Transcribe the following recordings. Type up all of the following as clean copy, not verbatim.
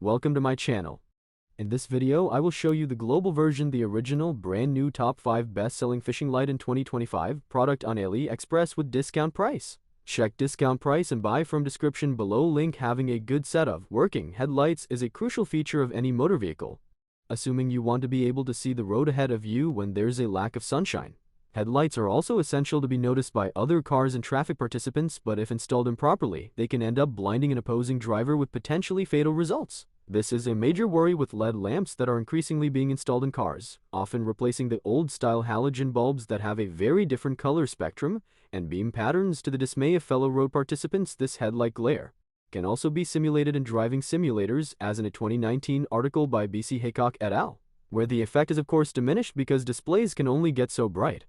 Welcome to my channel. In this video, I will show you the global version, the original brand new top 5 best-selling fishing light in 2025 product on Aliexpress with discount price. Check discount price and buy from description below link. Having a good set of working headlights is a crucial feature of any motor vehicle, assuming you want to be able to see the road ahead of you when there's a lack of sunshine. Headlights are also essential to be noticed by other cars and traffic participants, but if installed improperly, they can end up blinding an opposing driver with potentially fatal results. This is a major worry with LED lamps that are increasingly being installed in cars, often replacing the old-style halogen bulbs that have a very different color spectrum and beam patterns. To the dismay of fellow road participants, this headlight glare can also be simulated in driving simulators, as in a 2019 article by B.C. Haycock et al., where the effect is of course diminished because displays can only get so bright.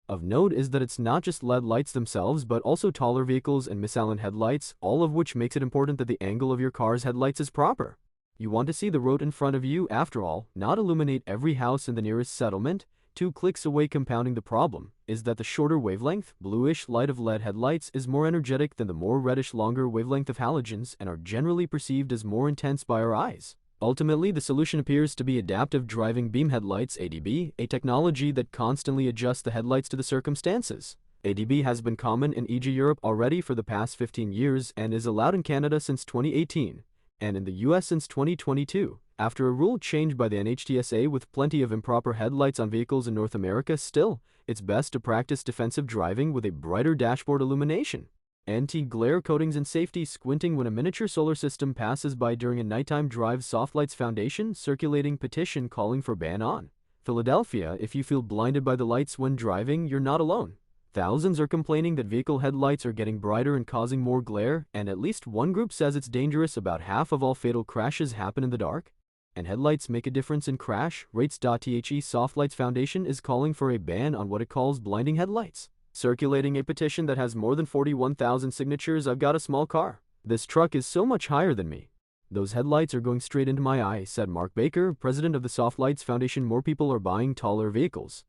Of note is that it's not just LED lights themselves, but also taller vehicles and misaligned headlights, all of which makes it important that the angle of your car's headlights is proper. You want to see the road in front of you, after all, not illuminate every house in the nearest settlement. 2 clicks away. Compounding the problem is that the shorter wavelength, bluish light of LED headlights is more energetic than the more reddish longer wavelength of halogens and are generally perceived as more intense by our eyes. Ultimately, the solution appears to be adaptive driving beam headlights (ADB), a technology that constantly adjusts the headlights to the circumstances. ADB has been common in e.g. Europe already for the past 15 years and is allowed in Canada since 2018, and in the US since 2022, after a rule change by the NHTSA with plenty of improper headlights on vehicles in North America. Still, it's best to practice defensive driving with a brighter dashboard illumination, anti-glare coatings, and safety squinting when a miniature solar system passes by during a nighttime drive. Softlights Foundation circulating petition calling for ban on Philadelphia. If you feel blinded by the lights when driving, you're not alone. Thousands are complaining that vehicle headlights are getting brighter and causing more glare, and at least one group says it's dangerous. About half of all fatal crashes happen in the dark, and headlights make a difference in crash rates. The Softlights Foundation is calling for a ban on what it calls blinding headlights, circulating a petition that has more than 41,000 signatures. I've got a small car. This truck is so much higher than me. Those headlights are going straight into my eye, said Mark Baker, president of the Softlights Foundation. More people are buying taller vehicles.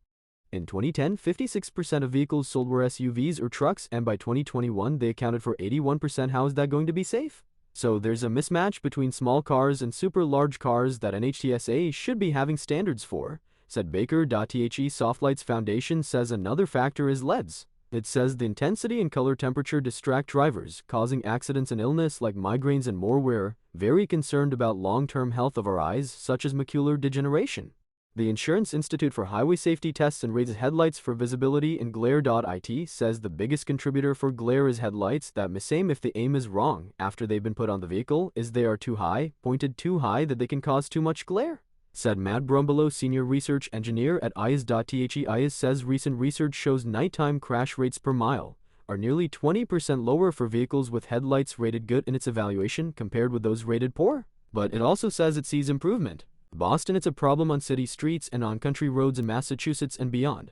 In 2010, 56% of vehicles sold were SUVs or trucks, and by 2021 they accounted for 81%. How is that going to be safe? So there's a mismatch between small cars and super large cars that NHTSA should be having standards for, said Baker. The Softlights Foundation says another factor is LEDs. It says the intensity and color temperature distract drivers, causing accidents and illness like migraines and more. We're very concerned about long-term health of our eyes, such as macular degeneration. The Insurance Institute for Highway Safety tests and rates headlights for visibility and glare. It says the biggest contributor for glare is headlights that miss aim if the aim is wrong after they've been put on the vehicle, is they are too high, pointed too high, that they can cause too much glare, said Matt Brumbelow, senior research engineer at IAS. IAS says recent research shows nighttime crash rates per mile are nearly 20% lower for vehicles with headlights rated good in its evaluation compared with those rated poor. But it also says it sees improvement. Boston, it's a problem on city streets and on country roads in Massachusetts and beyond.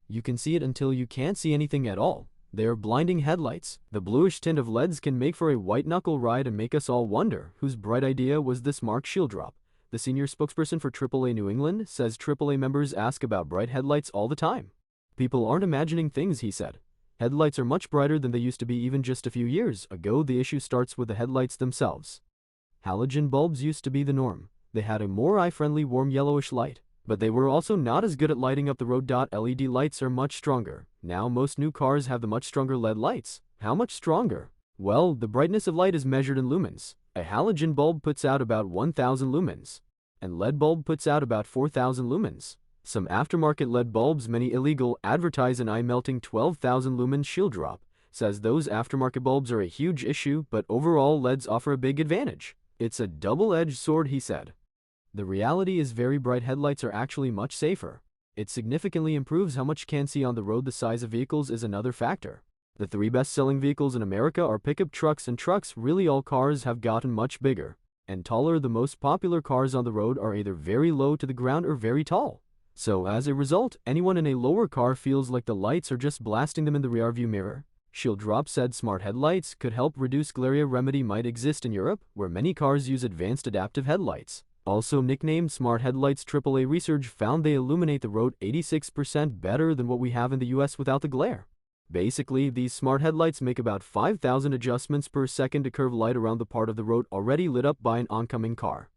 You can see it until you can't see anything at all. They are blinding headlights. The bluish tint of LEDs can make for a white-knuckle ride and make us all wonder whose bright idea was this. Mark Shieldrop, the senior spokesperson for AAA New England, says AAA members ask about bright headlights all the time. People aren't imagining things, he said. Headlights are much brighter than they used to be even just a few years ago. The issue starts with the headlights themselves. Halogen bulbs used to be the norm. They had a more eye-friendly warm yellowish light, but they were also not as good at lighting up the road. LED lights are much stronger. Now most new cars have the much stronger LED lights. How much stronger? Well, the brightness of light is measured in lumens. A halogen bulb puts out about 1,000 lumens, and LED bulb puts out about 4,000 lumens. Some aftermarket LED bulbs, many illegal, advertise an eye-melting 12,000 lumens. Shieldrop says those aftermarket bulbs are a huge issue, but overall LEDs offer a big advantage. It's a double-edged sword, he said. The reality is very bright headlights are actually much safer. It significantly improves how much you can see on the road. The size of vehicles is another factor. The 3 best-selling vehicles in America are pickup trucks and trucks. Really, all cars have gotten much bigger and taller. The most popular cars on the road are either very low to the ground or very tall. So as a result, anyone in a lower car feels like the lights are just blasting them in the rearview mirror. Shieldrop said smart headlights could help reduce glare. Remedy might exist in Europe, where many cars use advanced adaptive headlights, also nicknamed smart headlights. AAA research found they illuminate the road 86% better than what we have in the US without the glare. Basically, these smart headlights make about 5,000 adjustments per second to curve light around the part of the road already lit up by an oncoming car.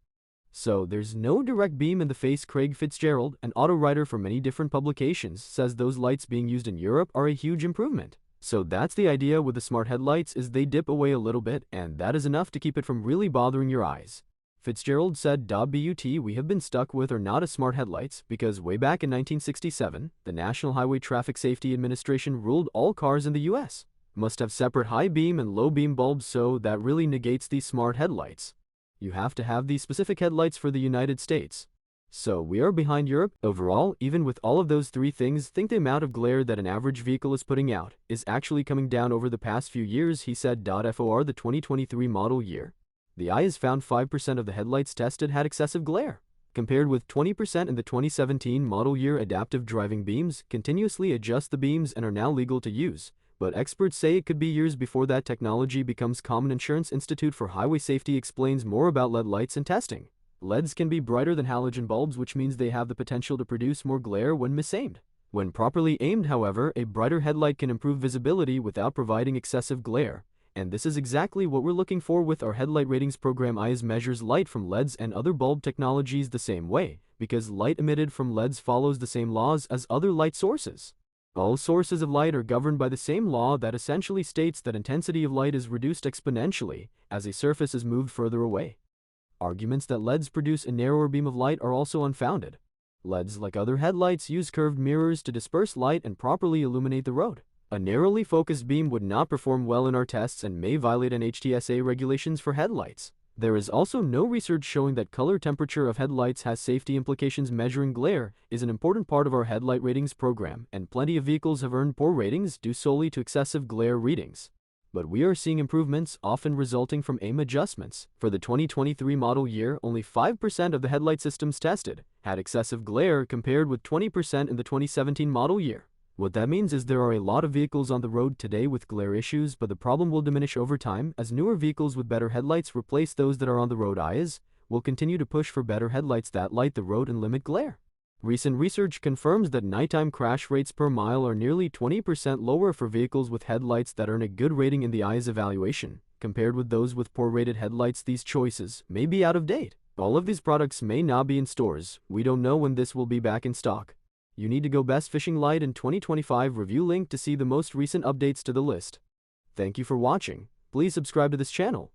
So there's no direct beam in the face. Craig Fitzgerald, an auto writer for many different publications, says those lights being used in Europe are a huge improvement. So that's the idea with the smart headlights, is they dip away a little bit, and that is enough to keep it from really bothering your eyes. Fitzgerald said, "But we have been stuck with are not as smart headlights because way back in 1967, the National Highway Traffic Safety Administration ruled all cars in the US must have separate high beam and low beam bulbs, so that really negates these smart headlights. You have to have these specific headlights for the United States. So we are behind Europe. Overall, even with all of those three things, think the amount of glare that an average vehicle is putting out is actually coming down over the past few years," he said. For the 2023 model year, the eye has found 5% of the headlights tested had excessive glare, compared with 20% in the 2017 model year. Adaptive driving beams continuously adjust the beams and are now legal to use, but experts say it could be years before that technology becomes common. Insurance Institute for Highway Safety explains more about LED lights and testing. LEDs can be brighter than halogen bulbs, which means they have the potential to produce more glare when misaimed. When properly aimed, however, a brighter headlight can improve visibility without providing excessive glare. And this is exactly what we're looking for with our headlight ratings program. EYES measures light from LEDs and other bulb technologies the same way, because light emitted from LEDs follows the same laws as other light sources. All sources of light are governed by the same law that essentially states that intensity of light is reduced exponentially as a surface is moved further away. Arguments that LEDs produce a narrower beam of light are also unfounded. LEDs, like other headlights, use curved mirrors to disperse light and properly illuminate the road. A narrowly focused beam would not perform well in our tests and may violate NHTSA regulations for headlights. There is also no research showing that color temperature of headlights has safety implications. Measuring glare is an important part of our headlight ratings program, and plenty of vehicles have earned poor ratings due solely to excessive glare readings. But we are seeing improvements, often resulting from aim adjustments. For the 2023 model year, only 5% of the headlight systems tested had excessive glare, compared with 20% in the 2017 model year. What that means is there are a lot of vehicles on the road today with glare issues, but the problem will diminish over time as newer vehicles with better headlights replace those that are on the road. EYES will continue to push for better headlights that light the road and limit glare. Recent research confirms that nighttime crash rates per mile are nearly 20% lower for vehicles with headlights that earn a good rating in the EYES evaluation, compared with those with poor rated headlights. These choices may be out of date. All of these products may not be in stores. We don't know when this will be back in stock. You need to go Best Fishing Light in 2025 review link to see the most recent updates to the list. Thank you for watching. Please subscribe to this channel.